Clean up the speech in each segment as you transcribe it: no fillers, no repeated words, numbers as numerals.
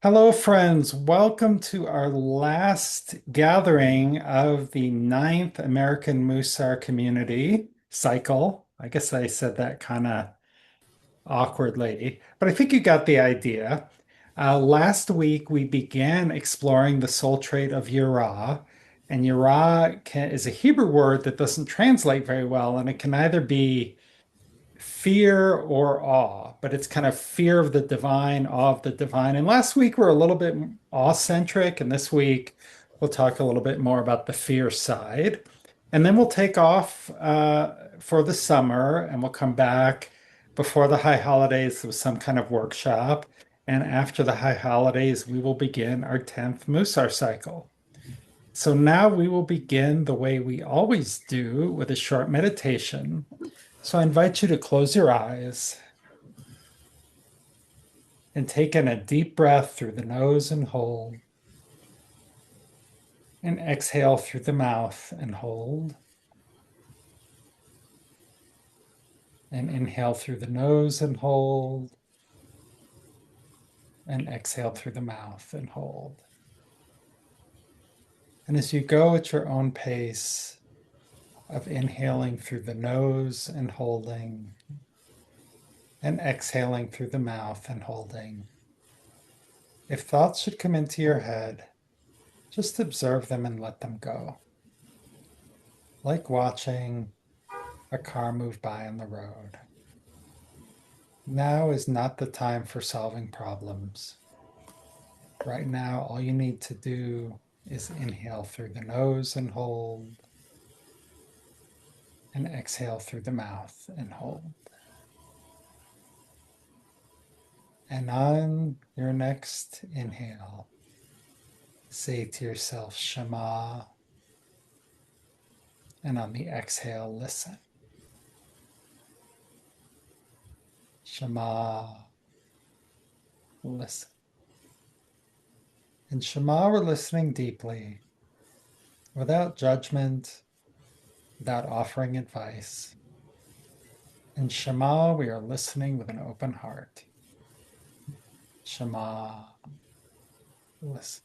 Hello, friends. Welcome to our last gathering of the ninth American Mussar Community Cycle. I guess I said that kind of awkwardly, but I think you got the idea. Last week, we began exploring the soul trait of Yirah, and is a Hebrew word that doesn't translate very well, and it can either be fear or awe, but it's kind of fear of the divine, awe of the divine. And last week we're a little bit awe-centric, and this week we'll talk a little bit more about the fear side. And then we'll take off for the summer and we'll come back before the high holidays with some kind of workshop. And after the high holidays, we will begin our 10th Mussar cycle. So now we will begin the way we always do with a short meditation. So I invite you to close your eyes and take in a deep breath through the nose and hold, and exhale through the mouth and hold, and inhale through the nose and hold, and exhale through the mouth and hold. And as you go at your own pace of inhaling through the nose and holding, and exhaling through the mouth and holding, if thoughts should come into your head, just observe them and let them go, like watching a car move by on the road. Now is not the time for solving problems. Right now, all you need to do is inhale through the nose and hold, and exhale through the mouth and hold. And on your next inhale, say to yourself, Shema. And on the exhale, listen. Shema, listen. In Shema, we're listening deeply, without judgment, without offering advice. In Shema, we are listening with an open heart. Shema, listen.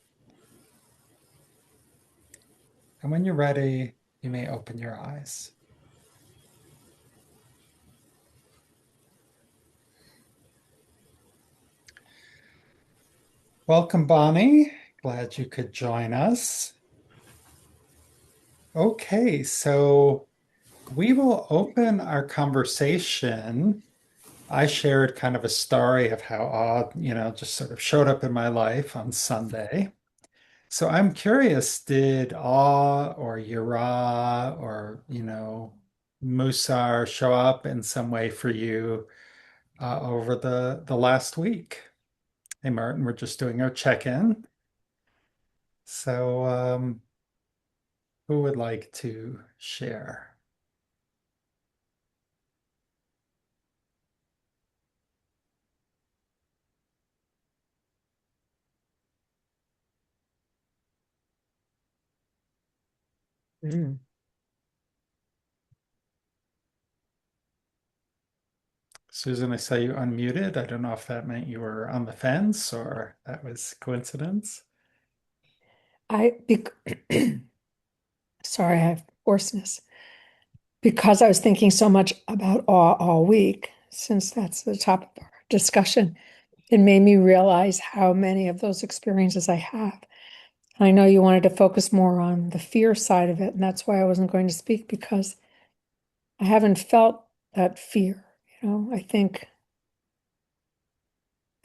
And when you're ready, you may open your eyes. Welcome, Bonnie. Glad you could join us. Okay, so we will open our conversation. I shared kind of a story of how odd, just sort of showed up in my life on Sunday. So I'm curious, did awe or Yirah or, Musar show up in some way for you over the last week? Hey, Martin, we're just doing our check-in. So, who would like to share? Mm. Susan, I saw you unmuted. I don't know if that meant you were on the fence or that was coincidence. I bec sorry, I have hoarseness because I was thinking so much about awe all week, since that's the top of our discussion. It made me realize how many of those experiences I have. I know you wanted to focus more on the fear side of it, and that's why I wasn't going to speak because I haven't felt that fear. I think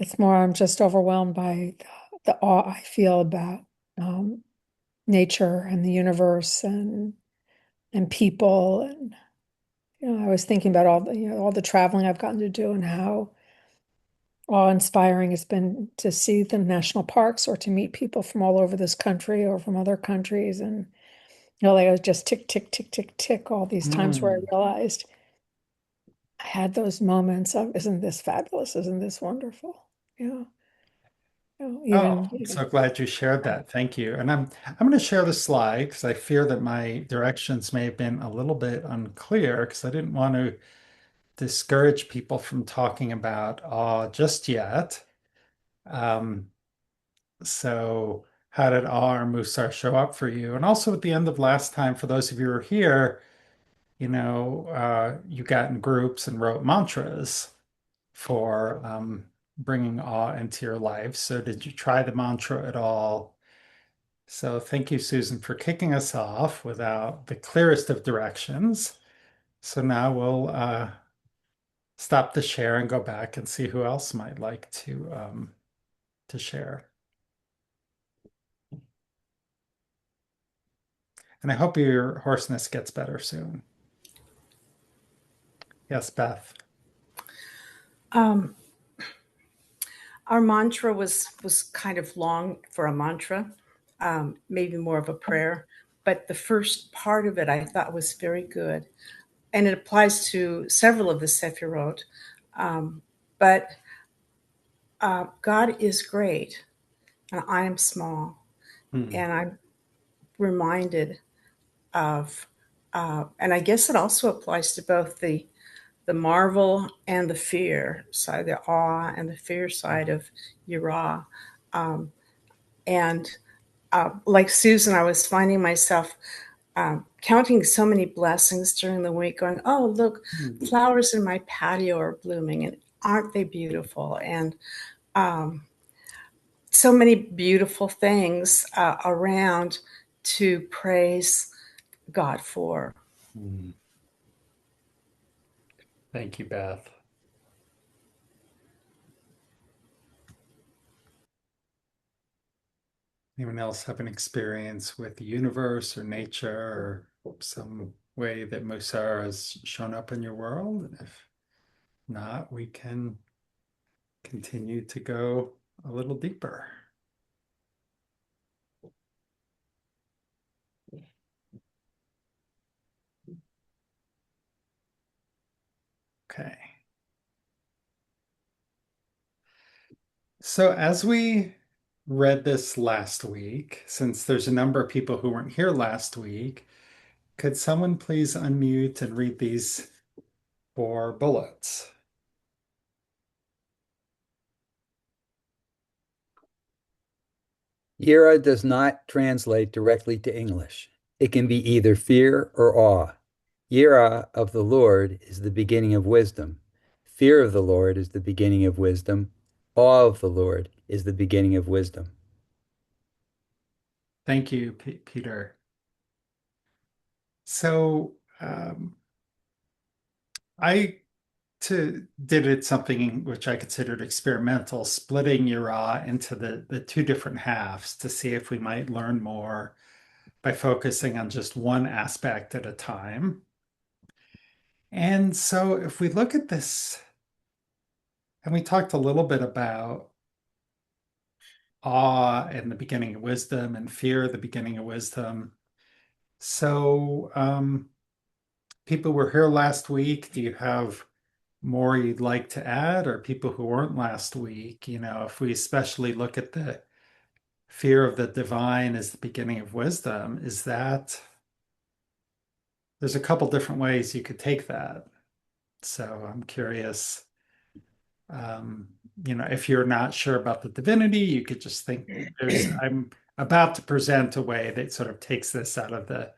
it's more I'm just overwhelmed by the awe I feel about um, nature and the universe and people. And I was thinking about all the traveling I've gotten to do and how awe-inspiring it's been to see the national parks or to meet people from all over this country or from other countries. And like I was just tick, tick, tick, tick, tick, all these times where I Hmm. realized I had those moments of, isn't this fabulous? Isn't this wonderful? Yeah. Oh, Even, I'm so glad you shared that. Thank you. And I'm going to share the slide because I fear that my directions may have been a little bit unclear because I didn't want to discourage people from talking about awe just yet. Um, So, how did our Musar show up for you? And also at the end of last time, for those of you who are here, you got in groups and wrote mantras for bringing awe into your life. So, did you try the mantra at all? So, thank you, Susan, for kicking us off without the clearest of directions. So, now we'll stop the share and go back and see who else might like to share. And I hope your hoarseness gets better soon. Yes, Beth. Um, our mantra was kind of long for a mantra, maybe more of a prayer. But the first part of it I thought was very good, and it applies to several of the Sefirot. But God is great, and I am small, Hmm. and I'm reminded of, and I guess it also applies to both the marvel and the fear side, the awe and the fear side of Yirah. Um, and like Susan, I was finding myself counting so many blessings during the week, going, "Oh, look, Hmm. flowers in my patio are blooming, and aren't they beautiful?" And um, so many beautiful things around to praise God for. Hmm. Thank you, Beth. Anyone else have an experience with the universe or nature or some way that Musar has shown up in your world? And if not, we can continue to go a little deeper. Okay. So, as we read this last week, since there's a number of people who weren't here last week, could someone please unmute and read these four bullets? Yirah does not translate directly to English. It can be either fear or awe. Yirah of the Lord is the beginning of wisdom. Fear of the Lord is the beginning of wisdom. Awe of the Lord is the beginning of wisdom. Thank you, Peter. So, I did it something which I considered experimental, splitting Yirah into the two different halves to see if we might learn more by focusing on just one aspect at a time. And so if we look at this, and we talked a little bit about awe and the beginning of wisdom and fear, the beginning of wisdom. So, people were here last week. Do you have more you'd like to add, or people who weren't last week? If we especially look at the fear of the divine as the beginning of wisdom, is that there's a couple different ways you could take that. So I'm curious, um, if you're not sure about the divinity, you could just think I'm about to present a way that sort of takes this out of the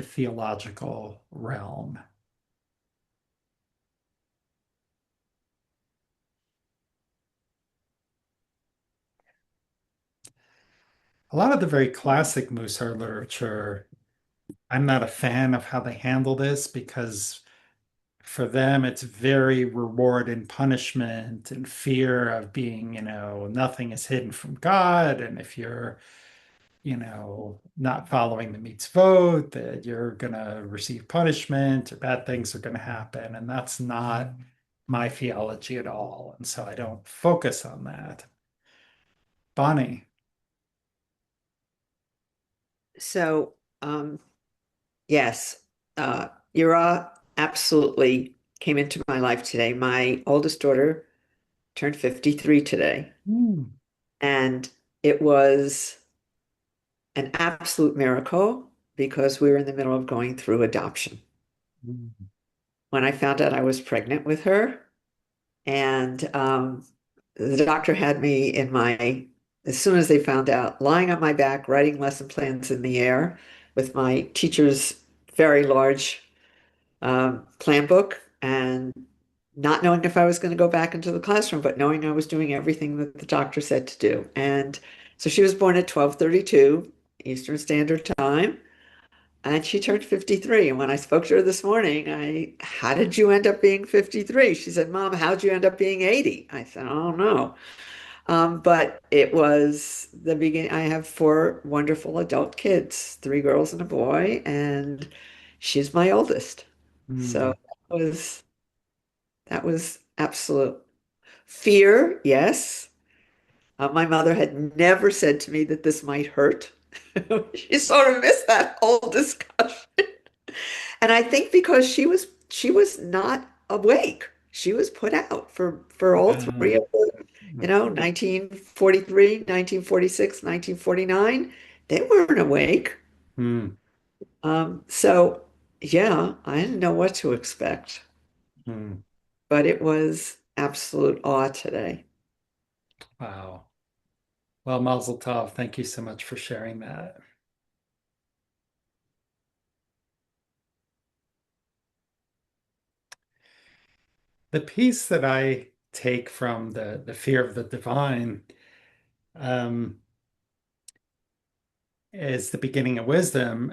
theological realm. A lot of the very classic Musar literature, I'm not a fan of how they handle this because for them it's very reward and punishment and fear of being, nothing is hidden from God. And if you're, not following the mitzvot, that you're gonna receive punishment or bad things are gonna happen. And that's not my theology at all. And so I don't focus on that. Bonnie. So, um, yes, Yira absolutely came into my life today. My oldest daughter turned 53 today, Hmm. and it was an absolute miracle because we were in the middle of going through adoption. When I found out I was pregnant with her, and the doctor had me in my as soon as they found out, lying on my back, writing lesson plans in the air with my teacher's very large plan book and not knowing if I was going to go back into the classroom, but knowing I was doing everything that the doctor said to do. And so she was born at 12:32 Eastern Standard Time, and she turned 53. And when I spoke to her this morning, how did you end up being 53? She said, Mom, how'd you end up being 80? I said, oh no. But it was the beginning. I have four wonderful adult kids, three girls and a boy, and she's my oldest. So Hmm. that was absolute fear, yes. My mother had never said to me that this might hurt. She sort of missed that whole discussion. And I think because she was not awake. She was put out for all three Um, of the, 1943, 1946, 1949. They weren't awake. hmm. So yeah, I didn't know what to expect, Hmm. but it was absolute awe today. Wow. Well, Mazel Tov, thank you so much for sharing that. The piece that I take from the fear of the divine um, is the beginning of wisdom.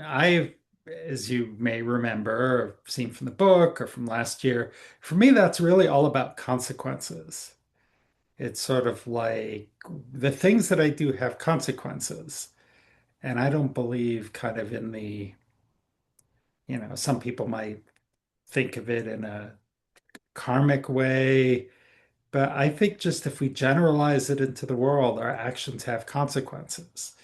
As you may remember, or seen from the book or from last year, for me, that's really all about consequences. It's sort of like the things that I do have consequences. And I don't believe kind of in some people might think of it in a karmic way. But I think just if we generalize it into the world, our actions have consequences.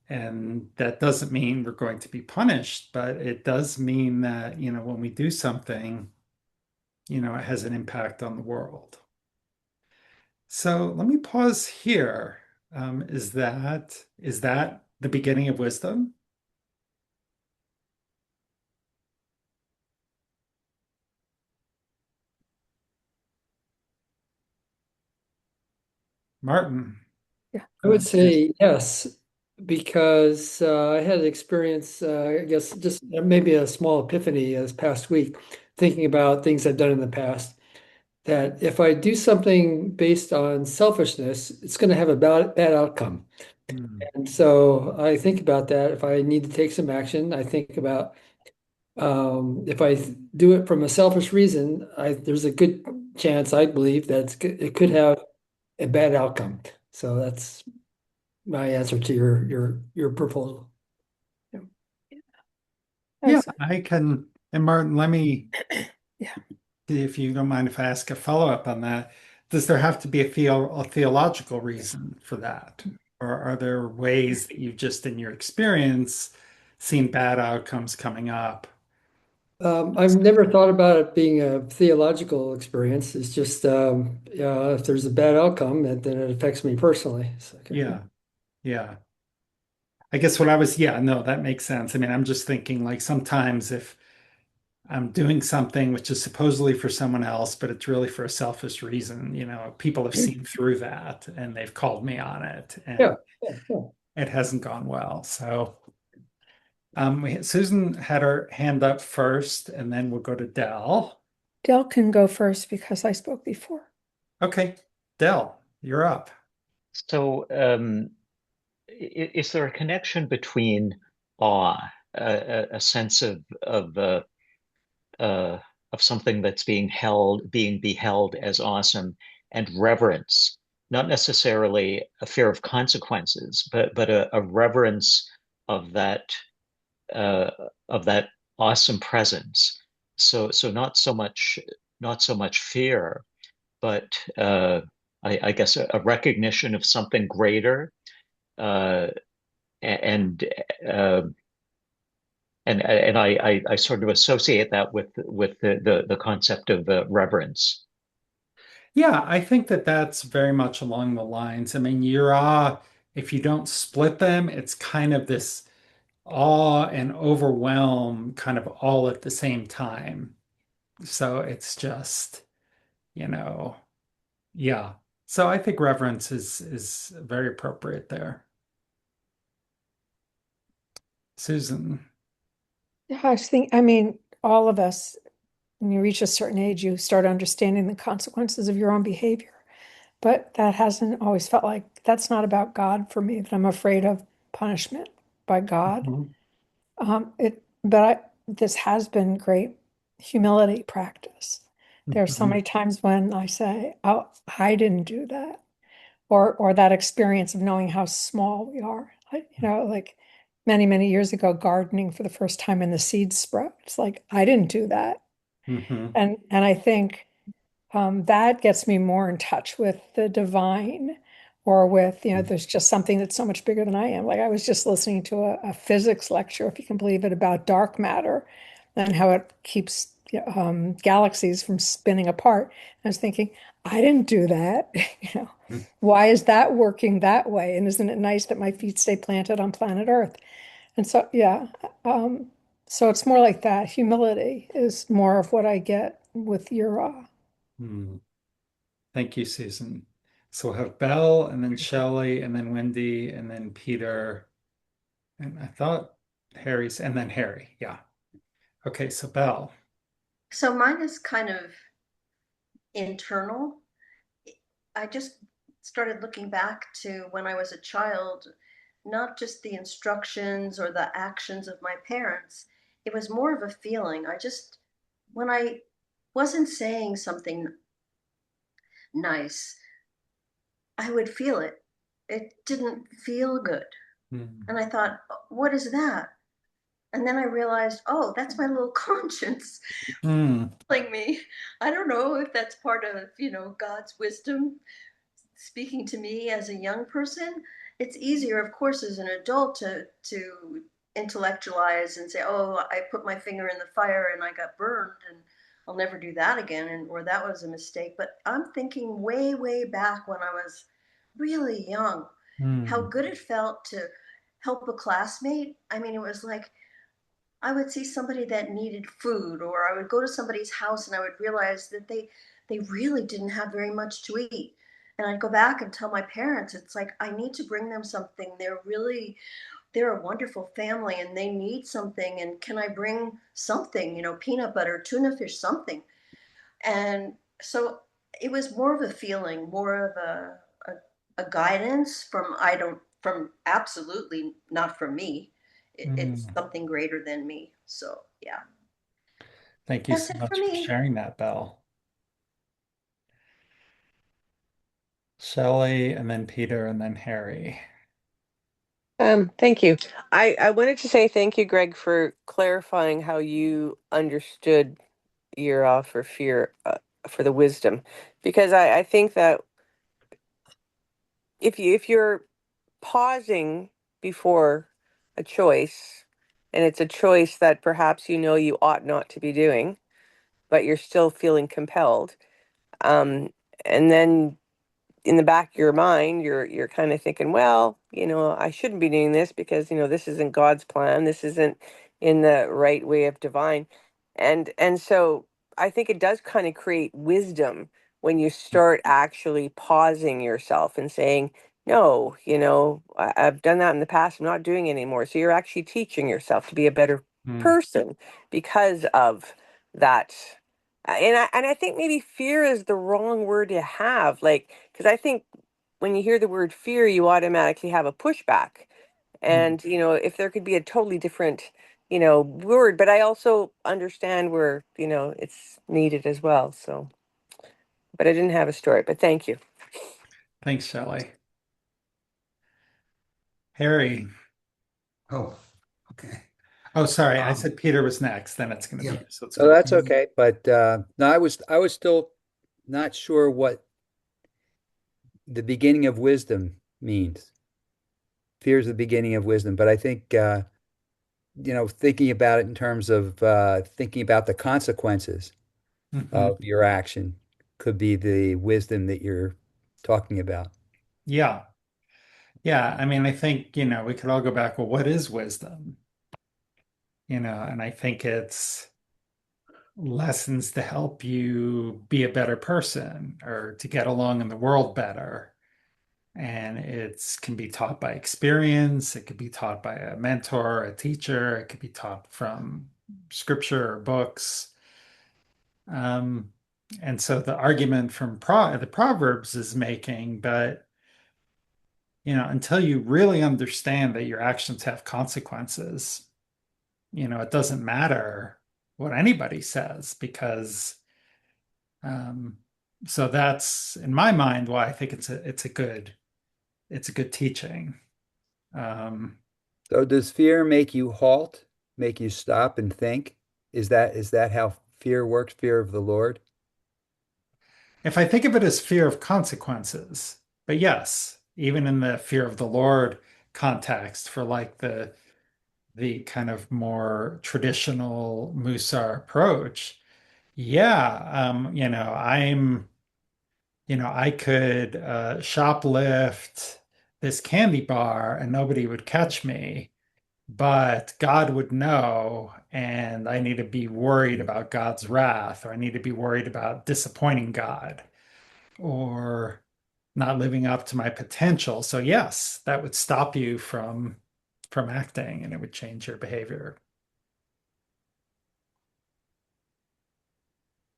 And that doesn't mean we're going to be punished, but it does mean that, when we do something, it has an impact on the world. So let me pause here. Is that the beginning of wisdom? Martin? Yeah. I would say yes, because I had an experience, I guess just maybe a small epiphany this past week, thinking about things I've done in the past, that if I do something based on selfishness, it's going to have a bad outcome. Hmm. And so I think about that. If I need to take some action, I think about if I do it from a selfish reason, there's a good chance, I believe, that it could have a bad outcome. So that's my answer to your proposal. Yeah. Yeah, That's, I can. And Martin, let me, yeah. if you don't mind if I ask a follow-up on that. Does there have to be a theological reason for that? Or are there ways that you've just in your experience seen bad outcomes coming up? I've never thought about it being a theological experience. It's just if there's a bad outcome, then it affects me personally. So, okay. Yeah, yeah. I guess yeah, no, that makes sense. I mean, I'm just thinking like sometimes if I'm doing something which is supposedly for someone else, but it's really for a selfish reason, people have seen through that and they've called me on it Yeah, and yeah, yeah. it hasn't gone well. So, Susan had her hand up first, and then we'll go to Dell. Dell can go first because I spoke before. Okay, Dell, you're up. So, is there a connection between awe, a sense of something that's being beheld as awesome, and reverence? Not necessarily a fear of consequences, but a reverence of that uh, of that awesome presence. So not so much fear, but I guess a recognition of something greater, uh, and uh, and I sort of associate that with the concept of reverence. Yeah, I think that that's very much along the lines. I mean, Yirah, if you don't split them, it's kind of this awe and overwhelm kind of all at the same time. So it's just, you know, yeah. So I think reverence is very appropriate there. Susan. Yeah, I think, I mean, all of us, when you reach a certain age, you start understanding the consequences of your own behavior. But that hasn't always felt like that's not about God for me, that I'm afraid of punishment by God. Mhm. This has been great humility practice. There are so many Mhm. times when I say, "Oh, I didn't do that," or that experience of knowing how small we are. Like many, many years ago, gardening for the first time and the seeds sprout. It's like I didn't do that, Mhm. and I think that gets me more in touch with the divine or with, there's just something that's so much bigger than I am. Like I was just listening to a physics lecture, if you can believe it, about dark matter and how it keeps galaxies from spinning apart. I was thinking, I didn't do that. You know, why is that working that way? And isn't it nice that my feet stay planted on planet Earth? And so, yeah, so it's more like that. Humility is more of what I get with Yirah. Mhm. Thank you, Susan. So we'll have Belle and then Shelley and then Wendy and then Peter. And I thought Harry's and then Harry. Yeah. Okay, so Belle. So mine is kind of internal. I just started looking back to when I was a child, not just the instructions or the actions of my parents. It was more of a feeling. When I wasn't saying something nice, I would feel it. It didn't feel good. Mm. And I thought, what is that? And then I realized, oh, that's my little conscience Mm. telling me. I don't know if that's part of, God's wisdom speaking to me as a young person. It's easier, of course, as an adult to intellectualize and say, "Oh, I put my finger in the fire and I got burned, and I'll never do that again," and or that was a mistake. But I'm thinking way, way back when I was really young, how Mm. good it felt to help a classmate. I mean, it was like I would see somebody that needed food, or I would go to somebody's house and I would realize that they really didn't have very much to eat. And I'd go back and tell my parents, it's like I need to bring them something. They're a wonderful family and they need something. And can I bring something, peanut butter, tuna fish, something? And so it was more of a feeling, more of a guidance from I don't from absolutely not from me. It's Mm. something greater than me. So yeah, Thank you that's so it for much for me. sharing that, Belle. Shelley and then Peter and then Harry. Thank you. I wanted to say thank you, Greg, for clarifying how you understood your for fear, for the wisdom, because I think that if you're pausing before a choice, and it's a choice that perhaps you ought not to be doing, but you're still feeling compelled, um, and then in the back of your mind, you're kind of thinking, well, I shouldn't be doing this because, this isn't God's plan. This isn't in the right way of divine. And so I think it does kind of create wisdom when you start actually pausing yourself and saying, no, I've done that in the past. I'm not doing it anymore. So you're actually teaching yourself to be a better Mm. person because of that. And I think maybe fear is the wrong word to have, like, because I think when you hear the word fear, you automatically have a pushback. Mm. And, if there could be a totally different, word, but I also understand where, it's needed as well. So, but I didn't have a story, but thank you. Thanks, Shelley. Harry. Oh, okay. Oh, sorry. I Um, said Peter was next. Then it's going to be yeah. you. So it's Oh, going to that's be you. okay. But no, I was still not sure what the beginning of wisdom means. Fear is the beginning of wisdom, but I think thinking about it in terms of thinking about the consequences Hmm. of your action could be the wisdom that you're talking about. Yeah. Yeah. I mean, I think, we could all go back, well, what is wisdom? And I think it's lessons to help you be a better person or to get along in the world better. And it can be taught by experience, it could be taught by a mentor, a teacher, it could be taught from scripture or books. Um, and so the argument from the Proverbs is making, but until you really understand that your actions have consequences, it doesn't matter what anybody says because um, so that's in my mind why I think it's a good teaching. Um, So does fear make you halt, make you stop and think? Is that how fear works, fear of the Lord? if I think of it as fear of consequences, but yes, even in the fear of the Lord context for like the kind of more traditional Mussar approach, yeah, I could shoplift this candy bar and nobody would catch me, but God would know, and I need to be worried about God's wrath, or I need to be worried about disappointing God, or not living up to my potential. So yes, that would stop you from acting, and it would change your behavior.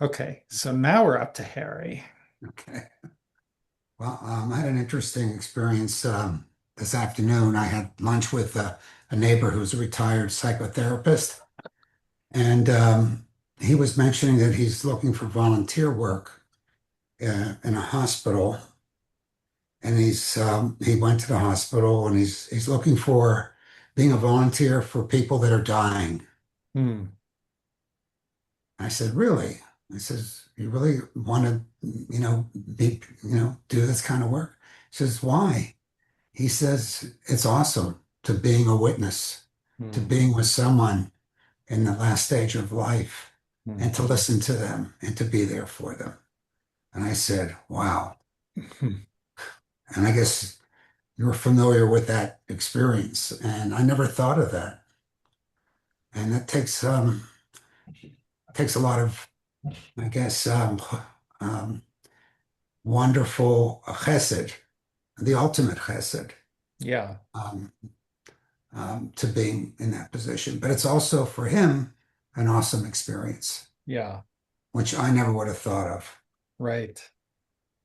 Okay, so now we're up to Harry. Okay. Well, I had an interesting experience this afternoon. I had lunch with a neighbor who's a retired psychotherapist, and he was mentioning that he's looking for volunteer work in a hospital, and he went to the hospital and he's looking for being a volunteer for people that are dying. Hmm. I said, really? I says, you really want to, do this kind of work? He says, why? He says, it's awesome to being a witness, to Hmm. being with someone in the last stage of life Hmm. and to listen to them and to be there for them. And I said, wow. Hmm. And I guess you're familiar with that experience. And I never thought of that. And that takes a lot of, I guess, um, wonderful chesed, the ultimate chesed, Yeah, um, to being in that position. But it's also for him an awesome experience, yeah, which I never would have thought of. right.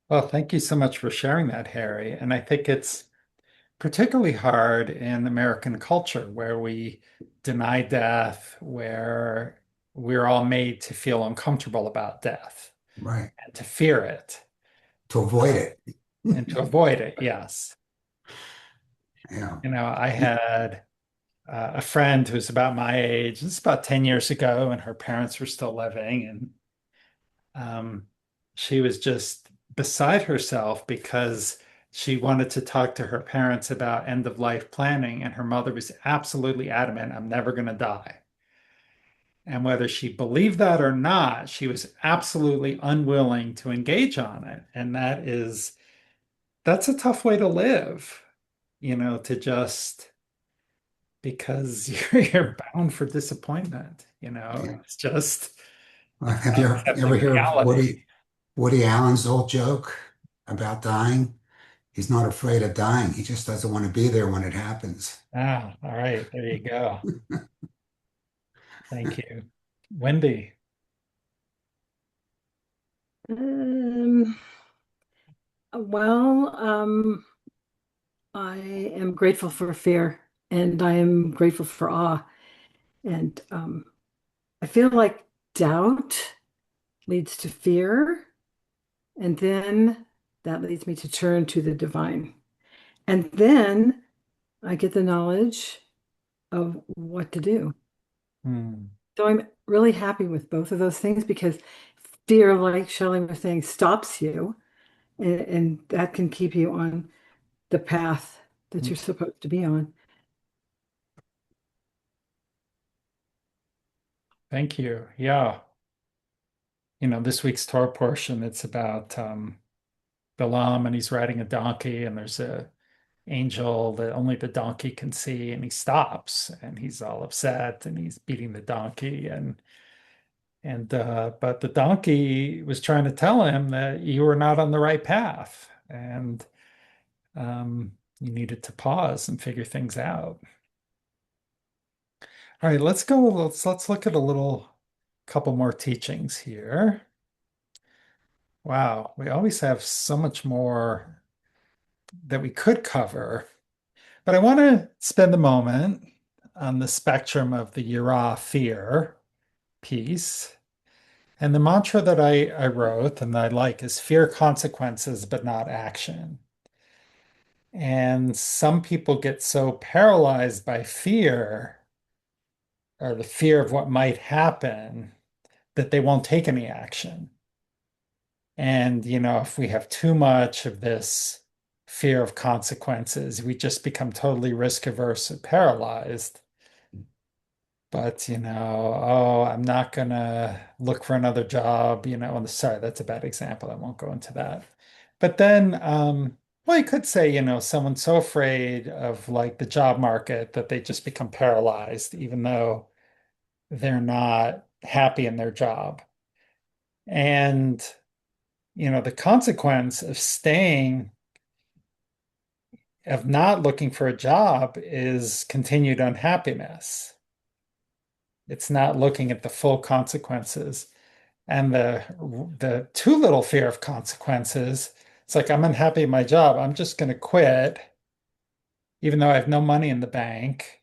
Well, thank you so much for sharing that, Harry. And I think it's particularly hard in American culture where we deny death, where we're all made to feel uncomfortable about death Right. and to fear it To avoid it. and to avoid it. Yes. Yeah. I had a friend who's about my age. It's about 10 years ago, and her parents were still living. And she was just beside herself because she wanted to talk to her parents about end of life planning, and her mother was absolutely adamant, I'm never going to die. And whether she believed that or not, she was absolutely unwilling to engage on it. And that's a tough way to live, to just because you're bound for disappointment, Yeah. it's just it's Have not you ever accepting hear of reality. Woody Allen's old joke about dying? He's not afraid of dying. He just doesn't want to be there when it happens. Ah, all right, there you go. Thank you. Wendy. Um, well, I am grateful for fear and I am grateful for awe. And I feel like doubt leads to fear, and then that leads me to turn to the divine. And then I get the knowledge of what to do. Hmm. So I'm really happy with both of those things because fear, like Shelley was saying, stops you, and that can keep you on the path that you're supposed to be on. Thank you. Yeah. This week's Torah portion, it's about Balaam and he's riding a donkey and there's a angel that only the donkey can see and he stops and he's all upset and he's beating the donkey and And but the donkey was trying to tell him that you were not on the right path, and you needed to pause and figure things out. All right, let's go. Let's look at a little couple more teachings here. Wow, we always have so much more that we could cover, but I want to spend a moment on the spectrum of the Yirah fear piece. And the mantra that I wrote and that I like is fear consequences, but not action. And some people get so paralyzed by fear or the fear of what might happen that they won't take any action. And, if we have too much of this fear of consequences, we just become totally risk averse and paralyzed. But, oh, I'm not gonna look for another job, sorry, that's a bad example. I won't go into that. But then, well, you could say, someone's so afraid of like the job market that they just become paralyzed, even though they're not happy in their job. And, the consequence of not looking for a job is continued unhappiness. It's not looking at the full consequences. And the too little fear of consequences, it's like I'm unhappy in my job. I'm just going to quit, even though I have no money in the bank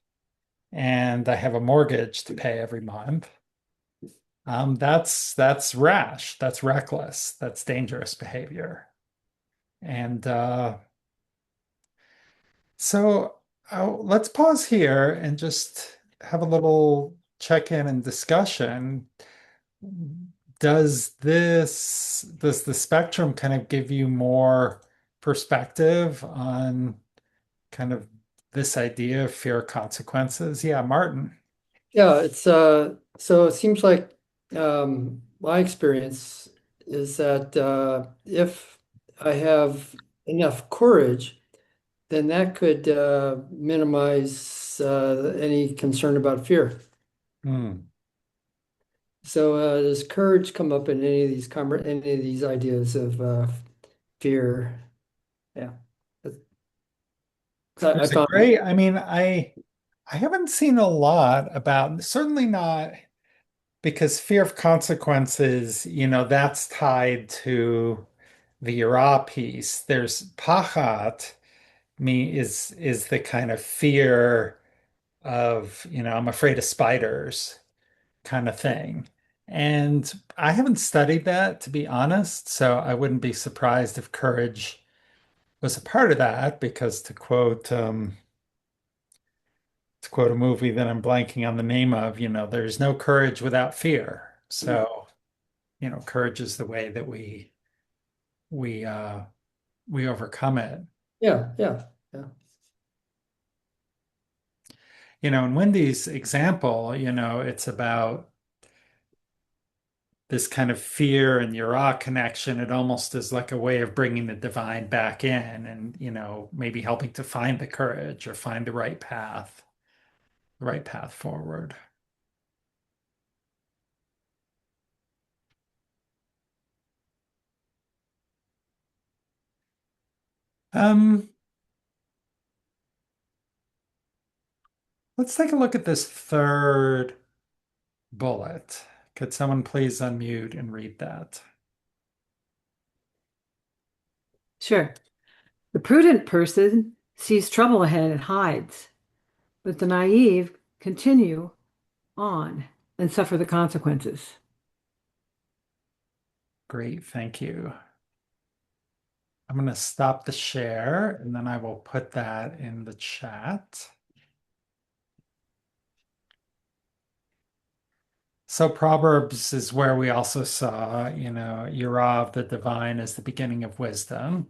and I have a mortgage to pay every month. That's rash. That's reckless. That's dangerous behavior. And so let's pause here and just have a little check-in and discussion. Does the spectrum kind of give you more perspective on kind of this idea of fear of consequences? Yeah, Martin. Yeah, it's so it seems like my experience is that if I have enough courage, then that could minimize any concern about fear. Hmm. So does courage come up in any of these ideas of fear? Yeah. I There's a found great, I mean, I haven't seen a lot about, certainly not because fear of consequences, that's tied to the Yirah piece. There's pachat, is the kind of fear of, I'm afraid of spiders kind of thing. And I haven't studied that, to be honest, so I wouldn't be surprised if courage was a part of that, because to quote a movie that I'm blanking on the name of, there's no courage without fear. So, courage is the way that we uh we overcome it. yeah, yeah, yeah. In Wendy's example, it's about this kind of fear and Yirah connection. It almost is like a way of bringing the divine back in and, maybe helping to find the courage or find the right path forward. Um, let's take a look at this third bullet. Could someone please unmute and read that? Sure. The prudent person sees trouble ahead and hides, but the naive continue on and suffer the consequences. Great, thank you. I'm going to stop the share and then I will put that in the chat. So Proverbs is where we also saw, Yirah of the divine is the beginning of wisdom.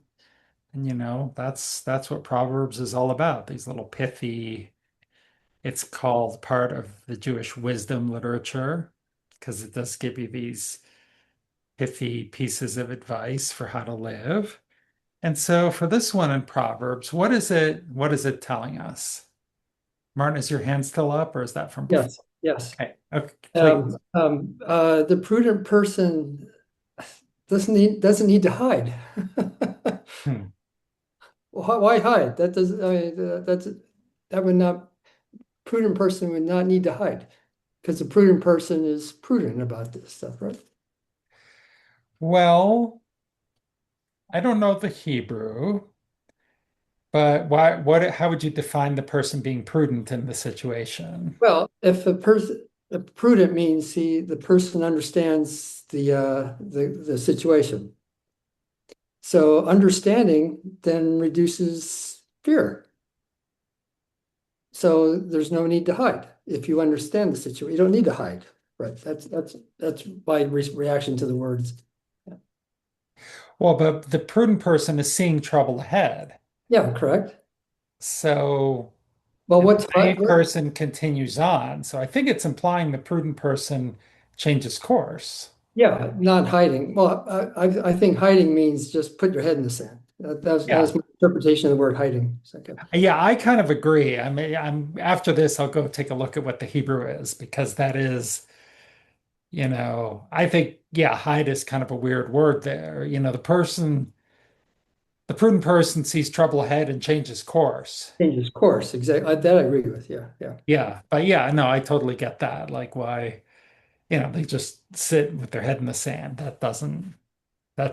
And that's what Proverbs is all about. These little pithy, it's called part of the Jewish wisdom literature because it does give you these pithy pieces of advice for how to live. And so for this one in Proverbs, what is it telling us? Martin, is your hand still up or is that from before? Yes. Yes. Okay. Okay, please. The prudent person doesn't need to hide. Hmm. Why hide? That does, I mean, that would not, prudent person would not need to hide because the prudent person is prudent about this stuff, right? Well, I don't know the Hebrew, but how would you define the person being prudent in the situation? Well, if a prudent means the person understands the situation. So understanding then reduces fear. So there's no need to hide. If you understand the situation, you don't need to hide. Right. That's my reaction to the words. Well, but the prudent person is seeing trouble ahead. Yeah, correct. So, Well, and what's the naive person continues on. So I think it's implying the prudent person changes course. yeah, not hiding. Well, I think hiding means just put your head in the sand. That was Yeah. my interpretation of the word hiding. Okay. Yeah, I kind of agree. I mean, I'm after this, I'll go take a look at what the Hebrew is because that is, I think, yeah, hide is kind of a weird word there. The prudent person sees trouble ahead and changes course. Changes course. Exactly. That I agree with. Yeah, yeah. Yeah, but yeah, no, I totally get that. Like why, they just sit with their head in the sand. That's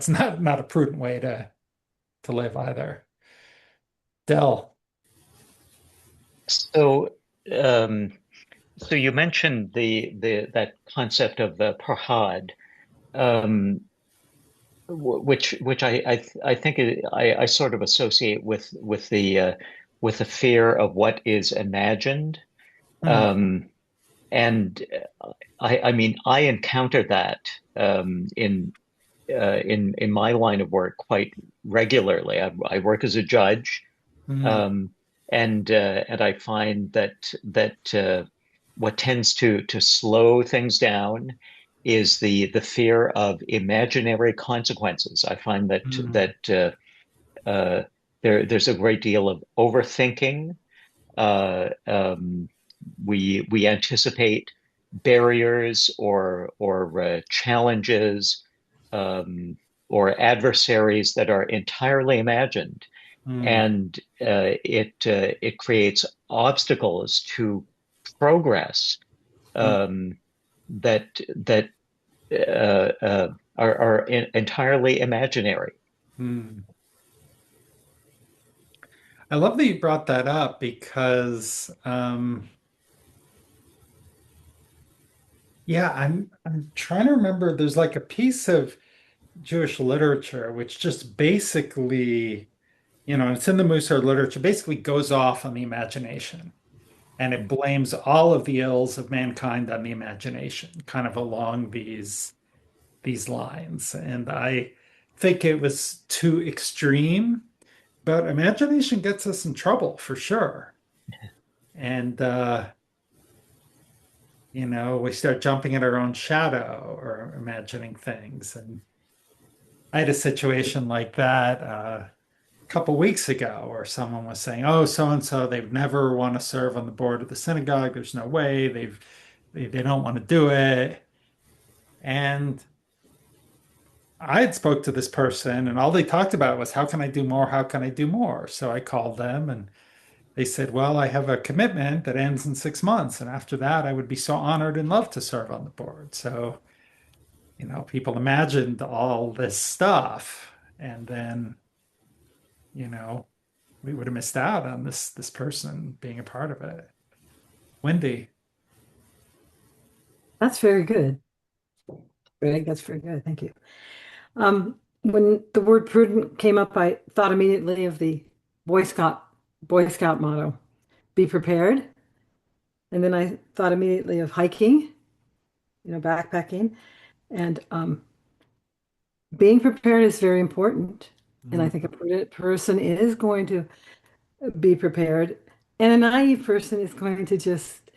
not a prudent way to live either. Dell. So, um, so you mentioned the that concept of parhad, um, which I think I sort of associate with the fear of what is imagined. Hmm. Um, and I mean I encounter that in my line of work quite regularly. I work as a judge, Hmm. um, and I find that what tends to slow things down is the fear of imaginary consequences. I find Hmm. that there's a great deal of overthinking. Uh, um, we anticipate barriers or challenges, um, or adversaries that are entirely imagined, Hmm. and it creates obstacles to progress, Hmm. that are entirely imaginary. Hmm. I love that you brought that up because yeah, I'm trying to remember there's like a piece of Jewish literature which just basically, it's in the Mussar literature, basically goes off on the imagination. And it blames all of the ills of mankind on the imagination, kind of along these lines. And I think it was too extreme, but imagination gets us in trouble for sure. And we start jumping at our own shadow or imagining things. And I had a situation like that a couple weeks ago where someone was saying, "Oh, so and so, they would never want to serve on the board of the synagogue. There's no way. They don't want to do it." And I had spoke to this person, and all they talked about was, "How can I do more? How can I do more?" So I called them, and they said, "Well, I have a commitment that ends in 6 months, and after that, I would be so honored and love to serve on the board." So, people imagined all this stuff, and then, you know, we would have missed out on this person being a part of it. Wendy. That's very good, Greg. That's very good. Thank you. When the word prudent came up, I thought immediately of the Boy Scout Boy Scout motto, be prepared. And then I thought immediately of hiking, backpacking. And being prepared is very important. And I Mm, think a prudent person is going to be prepared. And a naive person is going to just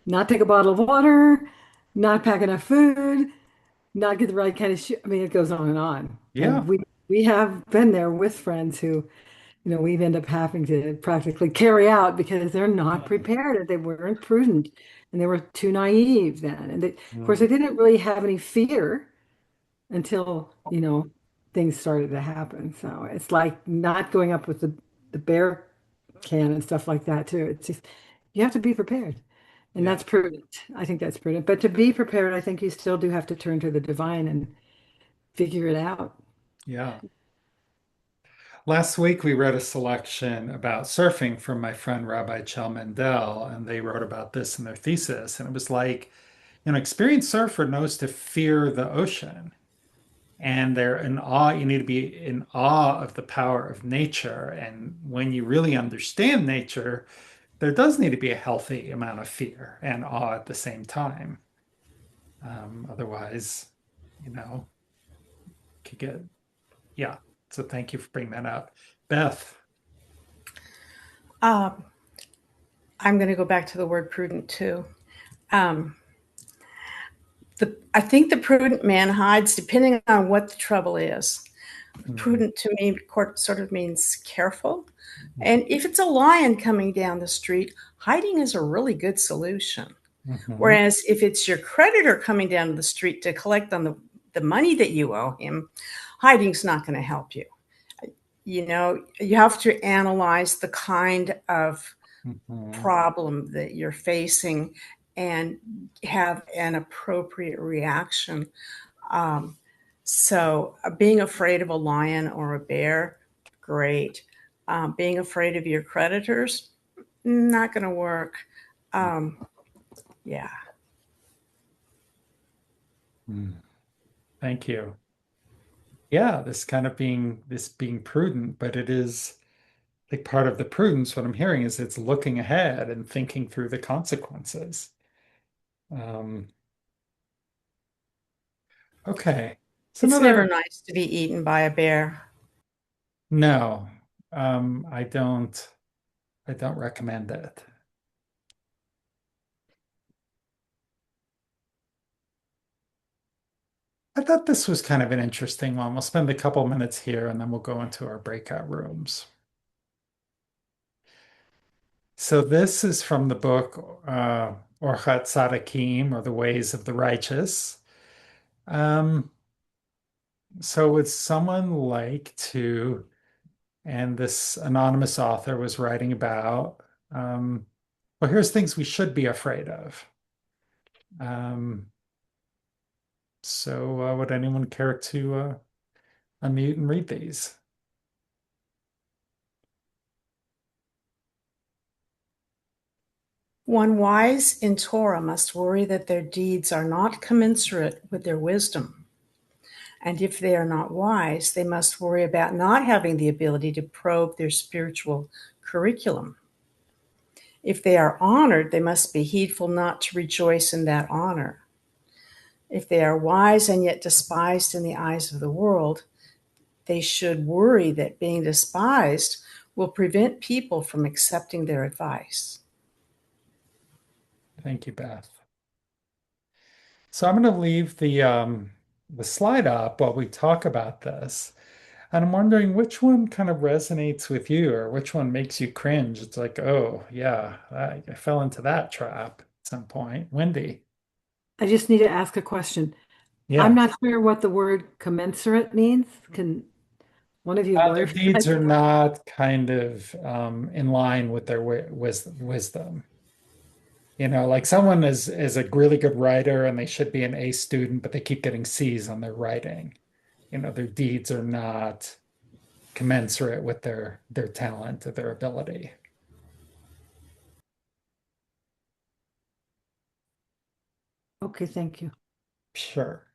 not take a bottle of water, not pack enough food, not get the right kind of shoe. I mean, it goes on and on. yeah. And we have been there with friends who we end up having to practically carry out because they're not Yeah. prepared. They weren't prudent and they were too naive then. And of course, they Mm. didn't really have any fear until, things started to happen. So it's like not going up with the bear can and stuff like that too. It's just, you have to be prepared. And Yeah. that's prudent. I think that's prudent. But to be prepared, I think you still do have to turn to the divine and figure it out. Yeah. Last week, we read a selection about surfing from my friend Rabbi Chel Mendel, and they wrote about this in their thesis. And it was like, an experienced surfer knows to fear the ocean, and they're in awe. You need to be in awe of the power of nature. And when you really understand nature, there does need to be a healthy amount of fear and awe at the same time. Otherwise, you know, could get, yeah. So thank you for bringing that up. Beth. Um, I'm going to go back to the word prudent too. Um, I think the prudent man hides depending on what the trouble is. Mhm. Prudent to me sort of means careful. And if it's a lion coming down the street, hiding is a really good solution. Mhm. Whereas if it's your creditor coming down the street to collect on the money that you owe him, hiding's not going to help you. You have to analyze the kind of Mhm. problem that you're facing and have an appropriate reaction. Being afraid of a lion or a bear, great. Being afraid of your creditors, not going to work. Um, yeah. Mhm. Thank you. Yeah, this being prudent, but it is like part of the prudence. What I'm hearing is it's looking ahead and thinking through the consequences. Um, okay. So It's never another, nice to be eaten by a bear. no, I don't recommend it. I thought this was kind of an interesting one. We'll spend a couple minutes here and then we'll go into our breakout rooms. So this is from the book Orchat Tzaddikim, or The Ways of the Righteous. Um, so would someone like to, and this anonymous author was writing about, well, here's things we should be afraid of. Um, would anyone care to unmute and read these? One wise in Torah must worry that their deeds are not commensurate with their wisdom. And if they are not wise, they must worry about not having the ability to probe their spiritual curriculum. If they are honored, they must be heedful not to rejoice in that honor. If they are wise and yet despised in the eyes of the world, they should worry that being despised will prevent people from accepting their advice. Thank you, Beth. So I'm going to leave the slide up while we talk about this. And I'm wondering which one kind of resonates with you or which one makes you cringe. It's like, oh, yeah, I fell into that trap at some point. Wendy. I just need to ask a question. I'm Yeah. not sure what the word commensurate means. Can one of you Their lawyers? deeds are not kind of in line with their wisdom. Like someone is a really good writer and they should be an A student, but they keep getting C's on their writing. Their deeds are not commensurate with their talent or their ability. Okay, thank you. Sure.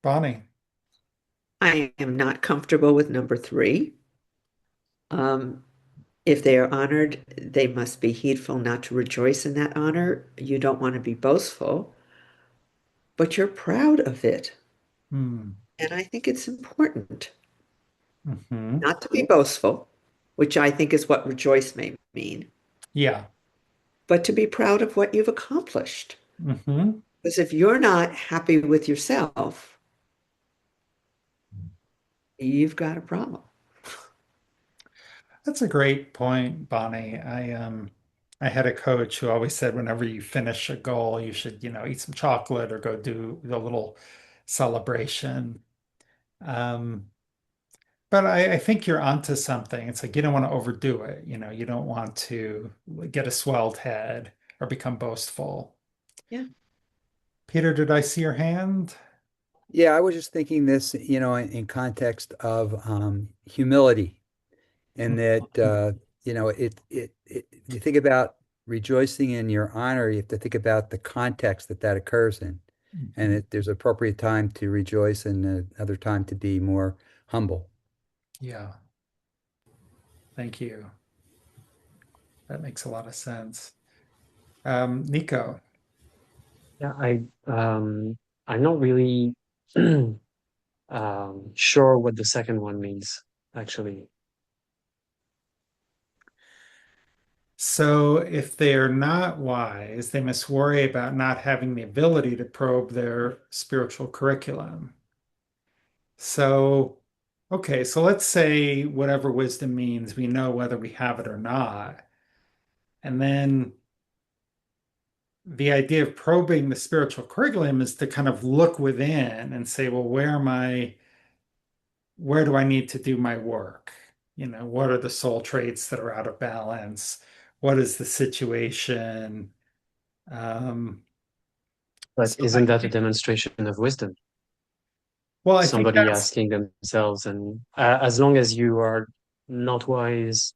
Bonnie. I am not comfortable with number three. Um, if they are honored, they must be heedful not to rejoice in that honor. You don't want to be boastful, but you're proud of it. Hmm. And I think it's important Hmm. not to be boastful, which I think is what rejoice may mean, Yeah. but to be proud of what you've accomplished. Hmm. Because if you're not happy with yourself, you've got a problem. That's a great point, Bonnie. I had a coach who always said whenever you finish a goal, you should, eat some chocolate or go do a little celebration. Um, but I think you're onto something. It's like you don't want to overdo it. You don't want to get a swelled head or become boastful. Yeah. Peter, did I see your hand? Yeah, I was just thinking this, in context of humility, and that you think about rejoicing in your honor, you have to think about the context that that occurs in, and Mhm. that there's appropriate time to rejoice and another time to be more humble. Yeah, thank you. That makes a lot of sense. Nico. Yeah, I'm not really sure what the second one means, actually. So if they're not wise, they must worry about not having the ability to probe their spiritual curriculum. So, okay, so let's say whatever wisdom means, we know whether we have it or not. And then the idea of probing the spiritual curriculum is to kind of look within and say, well, where do I need to do my work? What are the soul traits that are out of balance? What is the situation? Um, But so I isn't that a think, demonstration of wisdom? well, I think Somebody that's, asking themselves, and as long as you are not wise,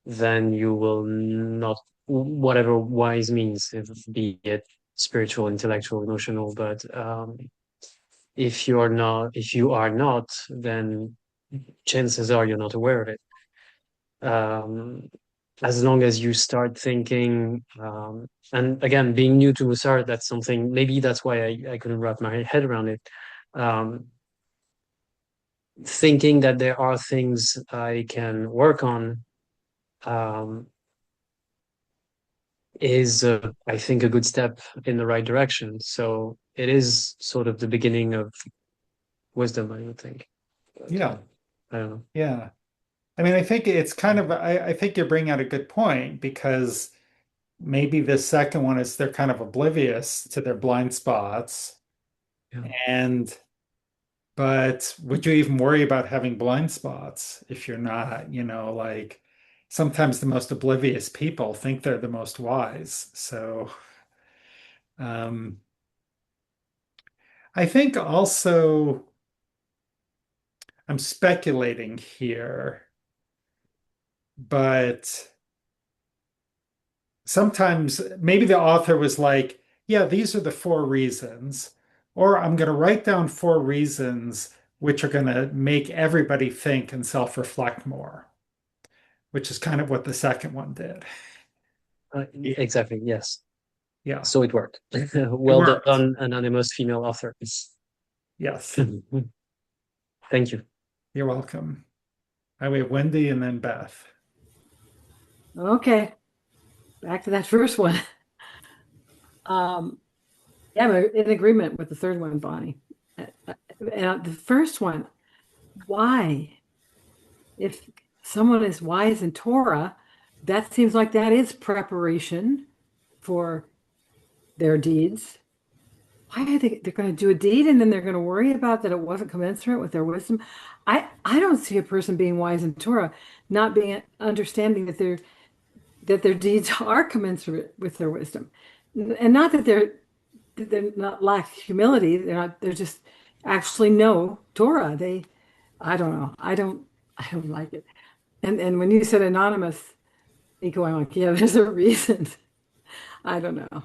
then you will not, whatever wise means, if, be it spiritual, intellectual, emotional, but if you are not, then chances are you're not aware of it. Um, as long as you start thinking, and again, being new to Mussar, that's something, maybe that's why I couldn't wrap my head around it. Um, Thinking that there are things I can work on um, is, I think, a good step in the right direction. So it is sort of the beginning of wisdom, I would think. But yeah, I don't know. yeah. I mean, I think it's kind of, I think you're bringing out a good point because maybe the second one is they're kind of oblivious to their blind spots. Yeah. And, but would you even worry about having blind spots if you're not, like sometimes the most oblivious people think they're the most wise. So, um, I think also I'm speculating here, but sometimes maybe the author was like, yeah, these are the four reasons, or I'm going to write down four reasons which are going to make everybody think and self-reflect more, which is kind of what the second one did. Exactly. Yes. Yeah, So it worked. it Well worked. done, anonymous female author. Yes, Thank you. you're welcome. We have Wendy and then Beth. Okay, back to that first one. Um, yeah, I'm in agreement with the third one, Bonnie. And the first one, why? If someone is wise in Torah, that seems like that is preparation for their deeds. Why are they're going to do a deed and then they're going to worry about that it wasn't commensurate with their wisdom? I don't see a person being wise in Torah not being understanding that their deeds are commensurate with their wisdom. And not that they're not lack humility. They're just actually know Torah. I don't know. I don't like it. And when you said anonymous, Nico, I'm like, yeah, there's a reason. I don't know.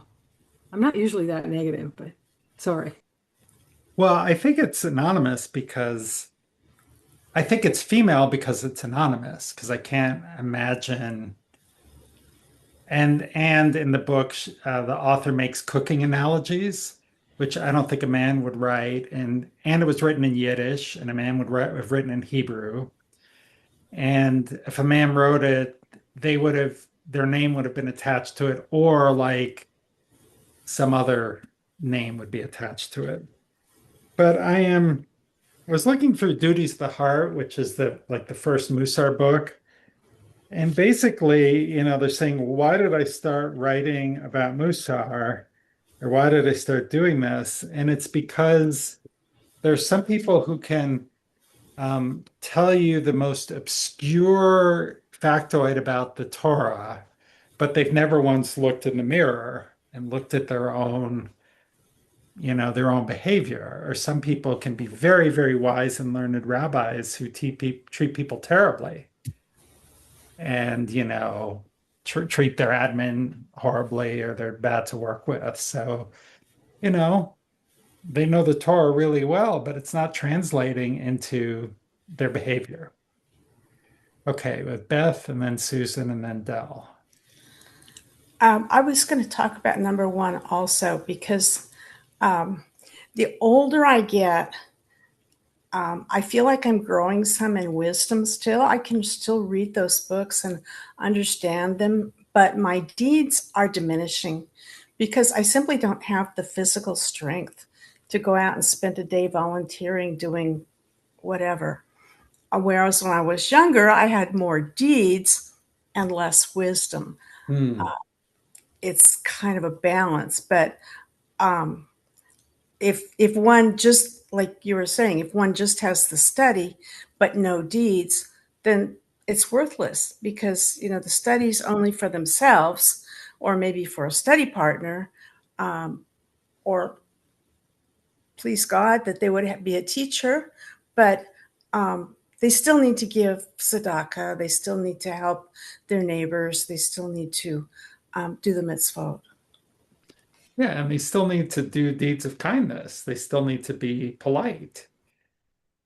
I'm not usually that negative, but sorry. Well, I think it's anonymous because I think it's female because it's anonymous, because I can't imagine. And in the book, the author makes cooking analogies, which I don't think a man would write. And it was written in Yiddish, and a man would have written in Hebrew. And if a man wrote it, their name would have been attached to it, or like some other name would be attached to it. But I was looking through Duties of the Heart, which is the first Mussar book. And basically, they're saying, well, why did I start writing about Mussar? Or why did I start doing this? And it's because there's some people who can tell you the most obscure factoid about the Torah, but they've never once looked in the mirror and looked at their own behavior. Or some people can be very, very wise and learned rabbis who treat people terribly and, treat their admin horribly or they're bad to work with. So, you know, they know the Torah really well, but it's not translating into their behavior. Okay, with Beth and then Susan and then Dell. I was going to talk about number one also because the older I get, I feel like I'm growing some in wisdom still. I can still read those books and understand them, but my deeds are diminishing because I simply don't have the physical strength to go out and spend a day volunteering doing whatever. Whereas when I was younger, I had more deeds and less wisdom. Hmm. It's kind of a balance, but um, if one just like you were saying, if one just has the study but no deeds, then it's worthless because the study's only for themselves or maybe for a study partner, or please God that they would be a teacher, but they still need to give tzedakah. They still need to help their neighbors. They still need to do the mitzvot. Yeah, and they still need to do deeds of kindness. They still need to be polite.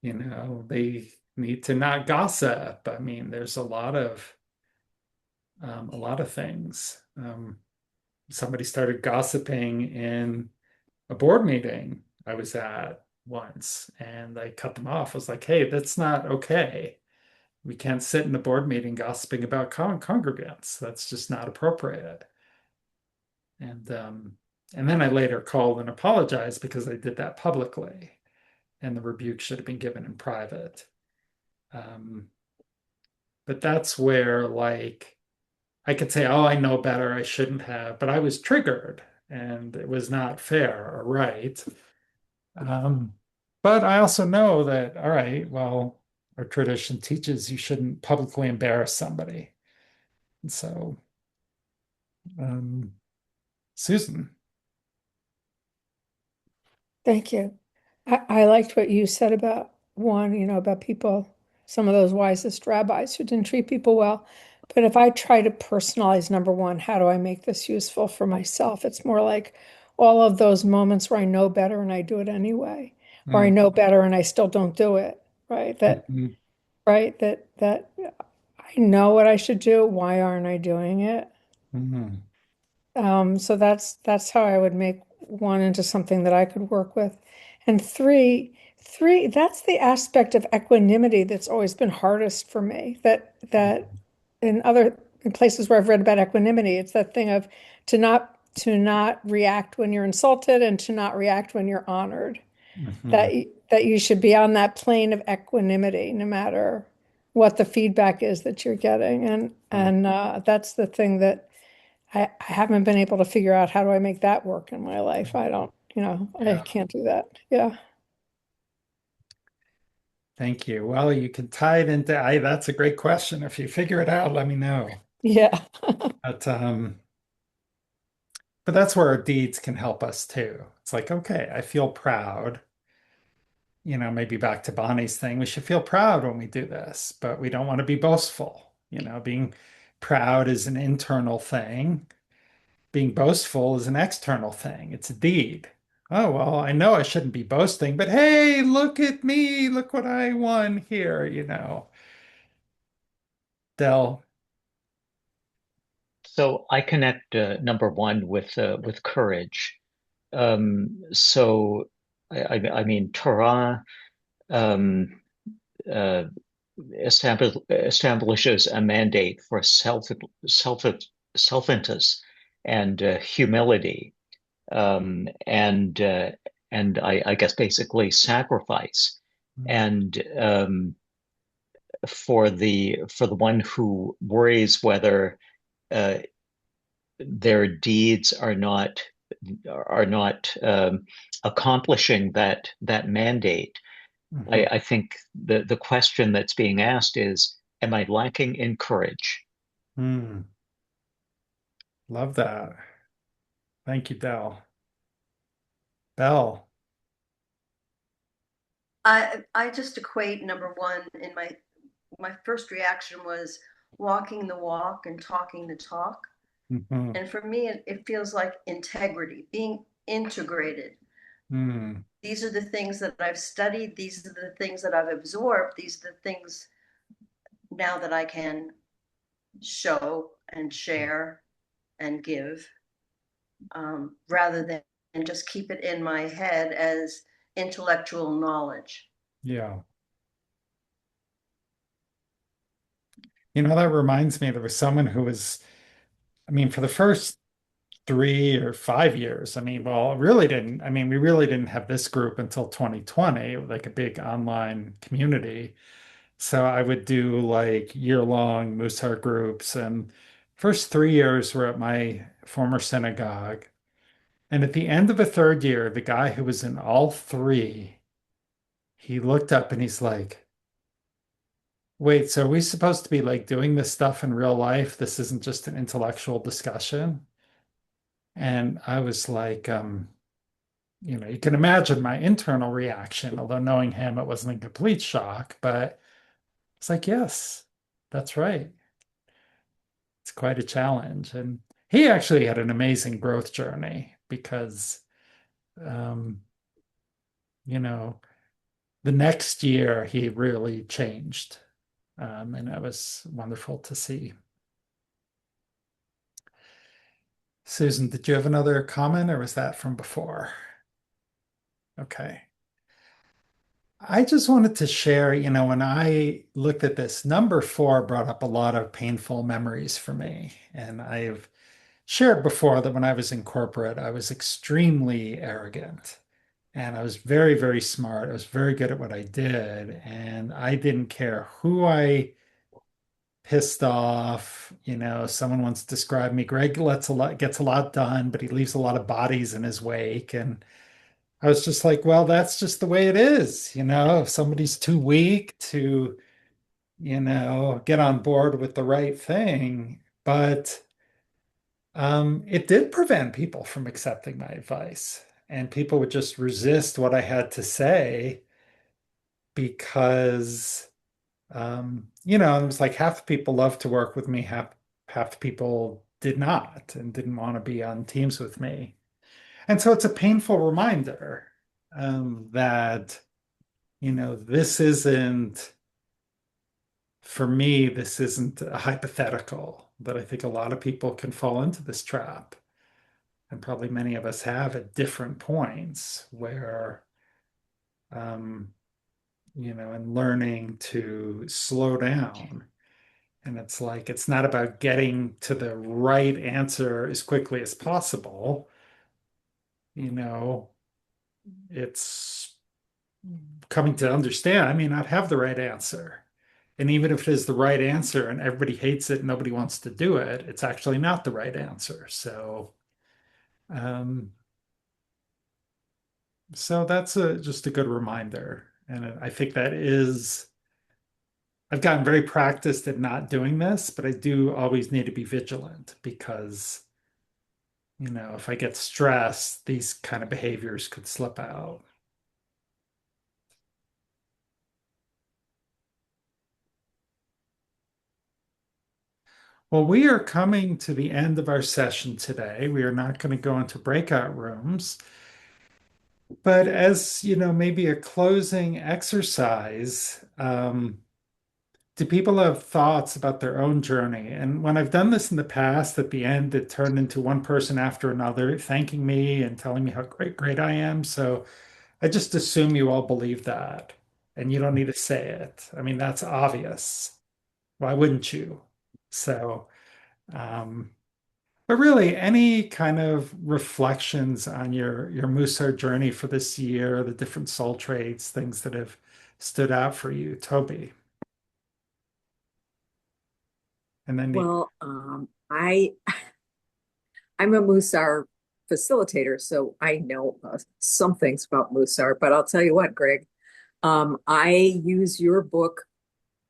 They need to not gossip. I mean, there's a lot of things. Somebody started gossiping in a board meeting I was at once, and I cut them off. I was like, "Hey, that's not okay. We can't sit in a board meeting gossiping about congregants. That's just not appropriate." And then I later called and apologized because I did that publicly, and the rebuke should have been given in private. Um, but that's where, like, I could say, "Oh, I know better. I shouldn't have," but I was triggered, and it was not fair or right. Um, but I also know that, all right, well, our tradition teaches you shouldn't publicly embarrass somebody. And so, um, Susan. Thank you. I liked what you said about one, about people, some of those wisest rabbis who didn't treat people well. But if I try to personalize number one, how do I make this useful for myself? It's more like all of those moments where I know better and I do it anyway, or I Mm, know better and I still don't do it, right? mhm, That I know what I should do. Why aren't I doing it? mhm, So that's how I would make one into something that I could work with. And three, that's the aspect of equanimity that's always been hardest for me. That in places where I've read about equanimity, it's that thing of to not react when you're insulted and to not react when you're honored. mhm, That you should be on that plane of equanimity no matter what the feedback is that you're getting. And that's the thing that I haven't been able to figure out how do I make that work in my life. I don't, I Yeah, can't do that. Yeah. thank you. Well, you can tie it into, that's a great question. If you figure it out, let me know. Yeah. But but that's where our deeds can help us too. It's like, okay, I feel proud. Maybe back to Bonnie's thing, we should feel proud when we do this, but we don't want to be boastful. Being proud is an internal thing. Being boastful is an external thing. It's a deed. Oh, well, I know I shouldn't be boasting, but hey, look at me. Look what I won here. Dell. So I connect number one with courage. So I mean Torah um, uh, establishes a mandate for self self self-interest and humility. and I guess basically sacrifice. And for the one who worries whether uh, their deeds are not accomplishing that mandate, Mhm. I think the question that's being asked is, am I lacking in courage? Mm. Love that. Thank you, Dell. Bell. I just equate number one in my first reaction was walking the walk and talking the talk. Mhm. And for me, it feels like integrity, being integrated. Mm. These are the things that I've studied. These are the things that I've absorbed. These are the things now that I can show and share and give, rather than just keep it in my head as intellectual knowledge. Yeah. That reminds me, there was someone who was, I mean, for the first 3 or 5 years, I mean, well, we really didn't have this group until 2020, like a big online community. So I would do like year-long Mussar groups, and first 3 years were at my former synagogue. And at the end of the third year, the guy who was in all three, he looked up and he's like, wait, so are we supposed to be like doing this stuff in real life? This isn't just an intellectual discussion. And I was like, you can imagine my internal reaction, although knowing him, it wasn't a complete shock, but it's like, yes, that's right. It's quite a challenge. And he actually had an amazing growth journey because, um, you know, the next year he really changed. And it was wonderful to see. Susan, did you have another comment or was that from before? Okay. I just wanted to share, when I looked at this, number four brought up a lot of painful memories for me. And I've shared before that when I was in corporate, I was extremely arrogant and I was very, very smart. I was very good at what I did. And I didn't care who I pissed off. Someone once described me, Greg gets a lot done, but he leaves a lot of bodies in his wake. And I was just like, well, that's just the way it is. If somebody's too weak to, get on board with the right thing. But it did prevent people from accepting my advice. And people would just resist what I had to say because, it was like half the people loved to work with me, half the people did not and didn't want to be on teams with me. And so it's a painful reminder that, this isn't, for me, this isn't a hypothetical, that I think a lot of people can fall into this trap. And probably many of us have at different points where, um, and learning to slow down. And it's like, it's not about getting to the right answer as quickly as possible. You know, it's coming to understand I may not have the right answer. And even if it is the right answer and everybody hates it, nobody wants to do it, it's actually not the right answer. Um, so that's just a good reminder. And I think I've gotten very practiced at not doing this, but I do always need to be vigilant because, if I get stressed, these kind of behaviors could slip out. Well, we are coming to the end of our session today. We are not going to go into breakout rooms, but as, maybe a closing exercise, do people have thoughts about their own journey? And when I've done this in the past, at the end, it turned into one person after another thanking me and telling me how great I am. So I just assume you all believe that, and you don't need to say it. I mean, that's obvious. Why wouldn't you? So, um, But really, any kind of reflections on your Mussar journey for this year, the different soul traits, things that have stood out for you, Toby. And then Well, I'm a Mussar facilitator, so I know some things about Mussar. But I'll tell you what, Greg, I use your book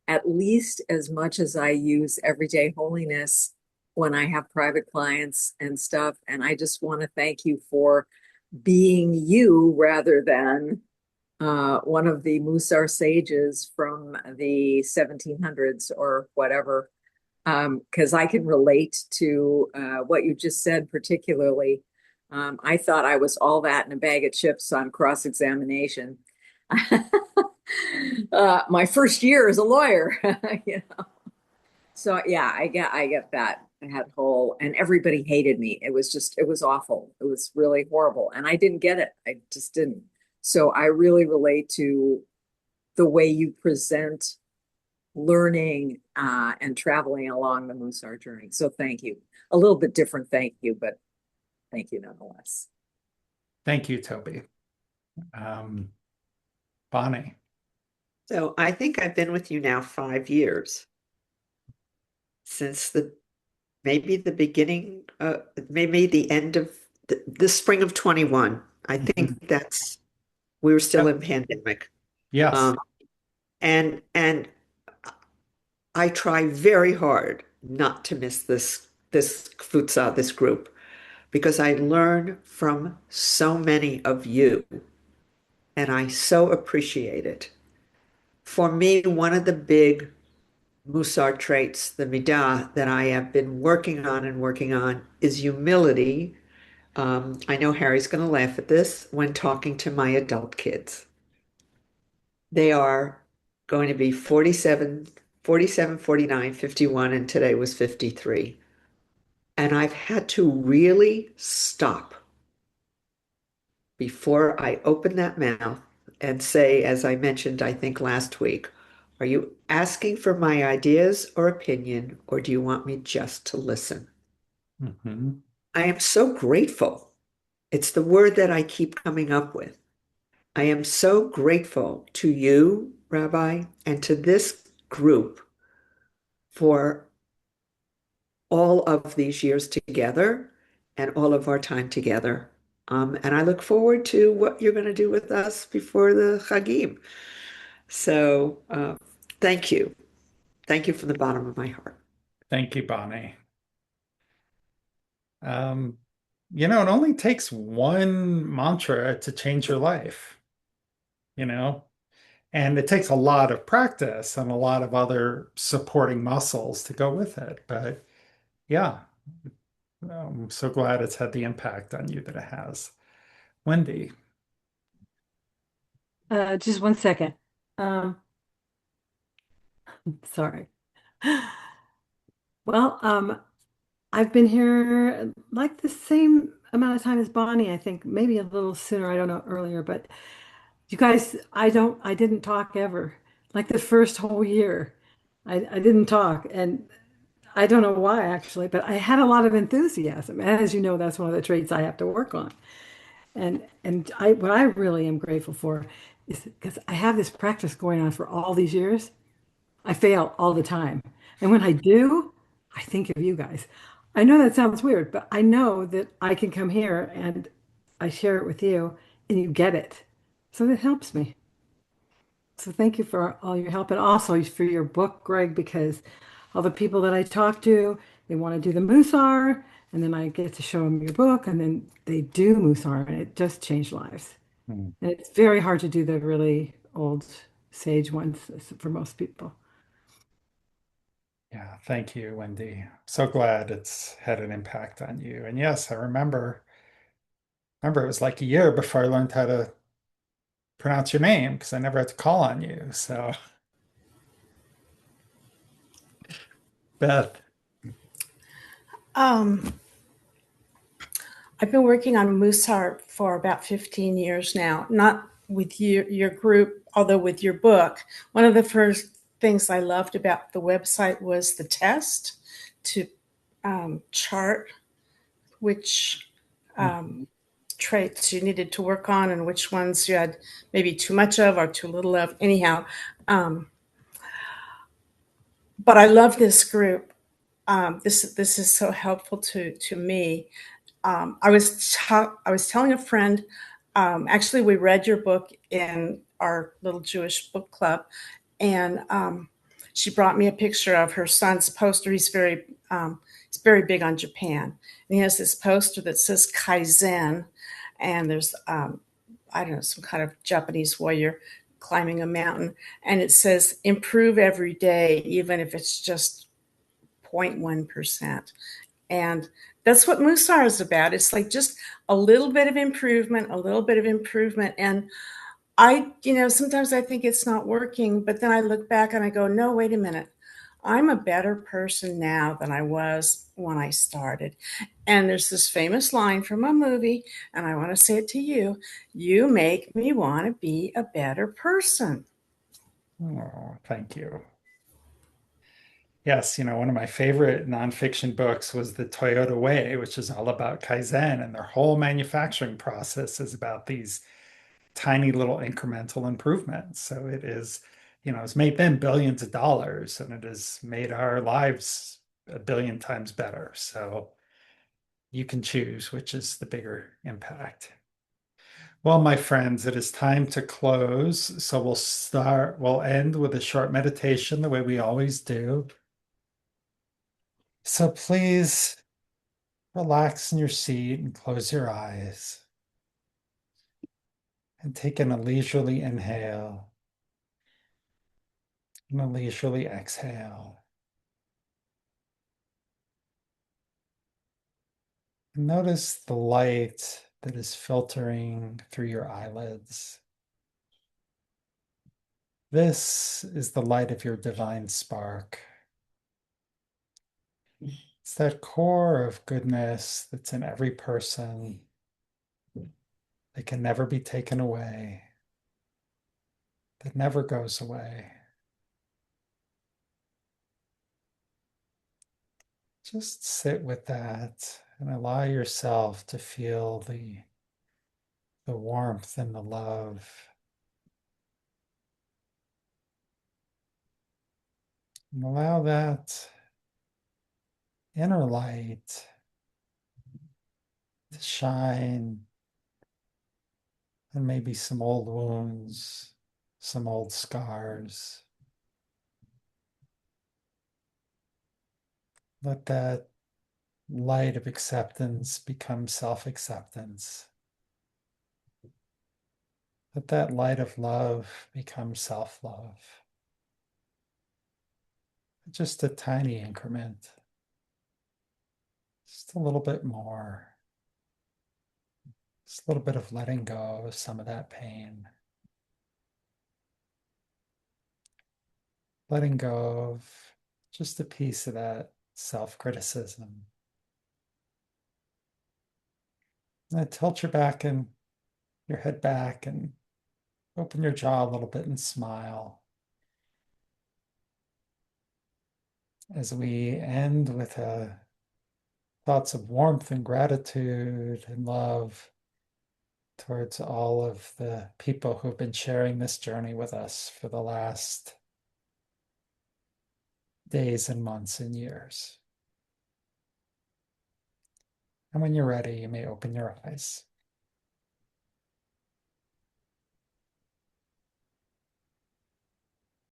at least as much as I use Everyday Holiness when I have private clients and stuff. And I just want to thank you for being you rather than one of the Mussar sages from the 1700s or whatever, because I can relate to what you just said, particularly. I thought I was all that in a bag of chips on cross-examination. My first year as a lawyer, you know. So yeah, I get that. I had whole, and everybody hated me. It was awful. It was really horrible, and I didn't get it. I just didn't. So I really relate to the way you present learning and traveling along the Mussar journey. So thank you. A little bit different thank you, but thank you nonetheless. Thank you, Toby. Bonnie. So I think I've been with you now 5 years since maybe the beginning, maybe the end of the spring of 21. I Mhm. think we were still Yep. in pandemic. Yes. Um, and I try very hard not to miss this futsal, this group, because I learn from so many of you, and I so appreciate it. For me, one of the big Mussar traits, the midah, that I have been working on and working on is humility. I know Harry's going to laugh at this when talking to my adult kids. They are going to be 47, 49, 51, and today was 53. And I've had to really stop before I open that mouth and say, as I mentioned, I think last week, are you asking for my ideas or opinion, or do you want me just to listen? Hmm. I am so grateful. It's the word that I keep coming up with. I am so grateful to you, Rabbi, and to this group for all of these years together and all of our time together. And I look forward to what you're going to do with us before the Chagim. So thank you. Thank you from the bottom of my heart. Thank you, Bonnie. Um, it only takes one mantra to change your life, you know, and it takes a lot of practice and a lot of other supporting muscles to go with it. But yeah, I'm so glad it's had the impact on you that it has. Wendy. Just one second. Um, sorry. Well, I've been here like the same amount of time as Bonnie, I think, maybe a little sooner, I don't know, earlier, but you guys, I didn't talk ever. Like the first whole year, I didn't talk. And I don't know why actually, but I had a lot of enthusiasm. And as you know, that's one of the traits I have to work on. And what I really am grateful for is because I have this practice going on for all these years. I fail all the time. And when I do, I think of you guys. I know that sounds weird, but I know that I can come here and I share it with you and you get it. So that helps me. So thank you for all your help and also for your book, Greg, because all the people that I talk to, they want to do the Musar, and then I get to show them your book, and then they do Musar, and it just changed lives. Hmm. And it's very hard to do the really old sage ones for most people. Yeah, thank you, Wendy. So glad it's had an impact on you. And yes, I remember it was like a year before I learned how to pronounce your name because I never had to call on you. So, Beth. Um, I've been working on Musar for about 15 years now, not with your group, although with your book. One of the first things I loved about the website was the test to chart which traits you needed to work on and which ones you had maybe too much of or too little of. Anyhow, but I love this group. This is so helpful to me. I was telling a friend. Actually, we read your book in our little Jewish book club, and she brought me a picture of her son's poster. He's very big on Japan, and he has this poster that says Kaizen, and there's I don't know, some kind of Japanese warrior climbing a mountain, and it says improve every day, even if it's just 0.1%. And that's what Mussar is about. It's like just a little bit of improvement, a little bit of improvement. And sometimes I think it's not working, but then I look back and I go, no, wait a minute. I'm a better person now than I was when I started. And there's this famous line from a movie, and I want to say it to you. You make me want to be a better person. Oh, thank you. Yes, one of my favorite nonfiction books was The Toyota Way, which is all about Kaizen, and their whole manufacturing process is about these tiny little incremental improvements. So it is, it's made them billions of dollars, and it has made our lives a billion times better. So you can choose which is the bigger impact. Well, my friends, it is time to close. So we'll end with a short meditation the way we always do. So please relax in your seat and close your eyes and take in a leisurely inhale and a leisurely exhale. And notice the light that is filtering through your eyelids. This is the light of your divine spark. It's that core of goodness that's in every person that can never be taken away, that never goes away. Just sit with that and allow yourself to feel the warmth and the love. And allow that inner light to shine on maybe some old wounds, some old scars. Let that light of acceptance become self-acceptance. Let that light of love become self-love. Just a tiny increment. Just a little bit more. Just a little bit of letting go of some of that pain. Letting go of just a piece of that self-criticism. And then tilt your back and your head back and open your jaw a little bit and smile. As we end with thoughts of warmth and gratitude and love towards all of the people who've been sharing this journey with us for the last days and months and years. And when you're ready, you may open your eyes.